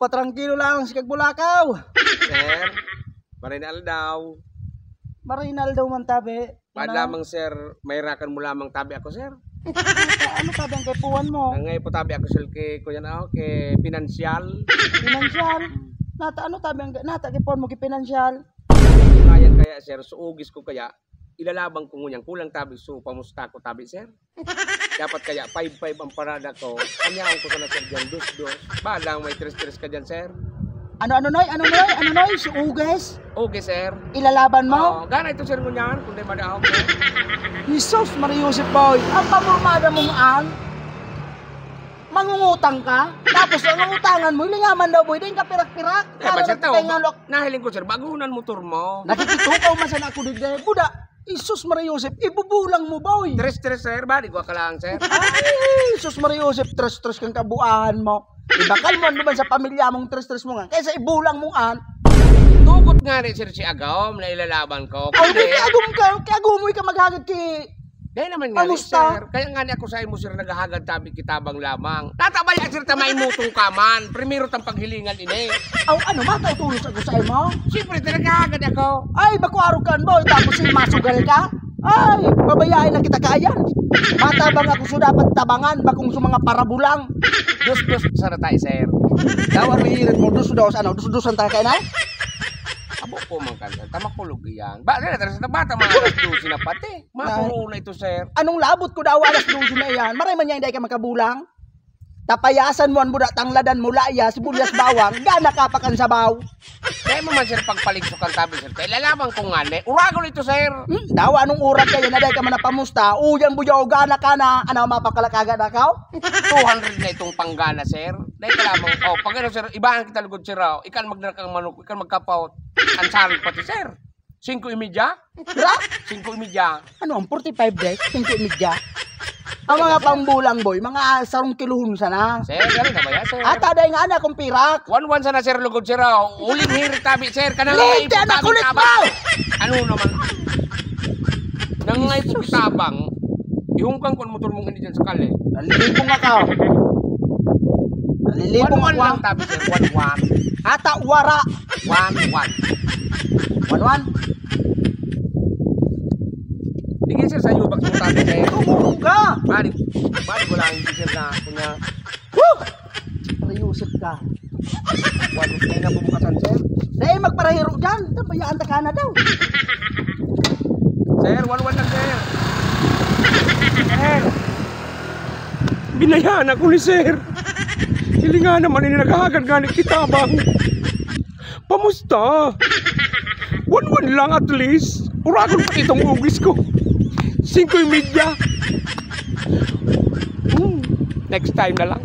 Patrangkilo lang si Kagbulakaw. Sir, marinal daw. Marinal daw man tabi. Paad lamang sir, may rakan mo lamang tabi ako sir. Ano tabi ang kaipuan mo? Ang ngayon po tabi ako sir kay kuya na ako, kay pinansyal. Pinansyal? Nata ano tabi ang nata kaipuan mo kay pinansyal? Kaya sir, suugis ko kaya, ilalabang ko ngunyang kulang tabi so pamusta ko tabi sir. Dapat kaya 5-5 ang parada ko. Kanyaan ko sana sir dyan, dos-dos. Balang may 3-3 ka dyan sir. Ano noy? Suugis? Okay sir. Ilalaban mo? Gana ito sir ngunyan, kung di madaaw sir. Jesus Mariusip boy, ang pamurmada mong an, mangungutang ka, tapos ang utangan mo, ilingaman daw boy, din ka pirak-pirak. Para sir tao, nahiling ko sir, bagunan motor mo. Nakikitukaw masan ako digday, buda. Jesus Mariusip, ibubulang mo boy. 3-3 sir, bali ko ka lang sir. Ay, Jesus Mariusip, tres-tres kang kabuahan mo. Ibakal mo naman sa pamilya mong tres-tres mo nga, kaysa ibulang mo an. Tugot nga rin sir si Agawm na ilalaban ko. Ay, di kagagumoy ka maghagad ki. Dahil naman nga rin sir, kaya nga ni ako sa imo sir naghahagad tabi kitabang lamang. Tatabaya sir tamay mutong kaman, primero tang paghilingan ini. Aw, ano matautulos ako sa imo? Siyempre naghahagad ako. Ay, bakuarukan mo, tapos masugal ka? Ay, babayain na kita kayan. Matabang ako so dapat tabangan, bakong sa mga parabulang. Dos-dos sana tayo sir. Daw ang mahirit mo, dos-dos, ano, dos-dosan tayo kayo na? Abo po mga kansan, tamakulog yan. Ba, sa bata mga alas 12 na pati. Makulo na ito sir. Anong labot ko daw alas 12 na yan? Maray man niya hindi ka makabulang. Tapayasan mo ang buda tangladan mula ya, sibuyas bawang, gana kapakan sabaw. Kaya mo man sir pagpaligsukan tabi sir. Kaya lalaman ko nga ne, uragol ito sir. Daw anong urat kayo na dahil ka man napamusta, uyan buyaw gana ka na, ano mapakalakaga na ka? 200 na itong panggana sir. Dahil ka lamang, pag ano sir, ibahan kita lugod sir, ikan magdrakang manok, ikan magkapaut, ansari pati sir. 5.30? Bra? 5.30. Ano ang 45 days? 5.30? Ang mga pambulang boy, mga 10 kilohon sana. Sir, gano'n na ba yan, sir? At aday nga na akong pirak. 1-1 sana, sir, lugod, sir. Uling hirit tabi, sir. Kanang Lente, anak kulit mo! Ano naman? Nang ngay po kitabang, ihungkang kon motor mong hindi dyan sa kali. Nalilipong nga ka. Nalilipong 1-1 lang tabi, sir. 1-1. Ata, wara. 1-1. 1-1? Tingin, sir, sa yubag mo tabi, sir. Tumulong ka. Balik ko lang, hindi, sir, na kunya. Mariusip ka. 1-1 na bubukatan, sir. Dahil magparahiro dyan. Tabayaan ta ka na daw. Sir, 1-1 lang, sir. Sir. Binayaan ako ni sir. Hilinga naman ini naghahagad ganit kitabang. Pamusta? 1-1 lang at least. Uragon pa itong ugis ko. 5.30. Next time na lang.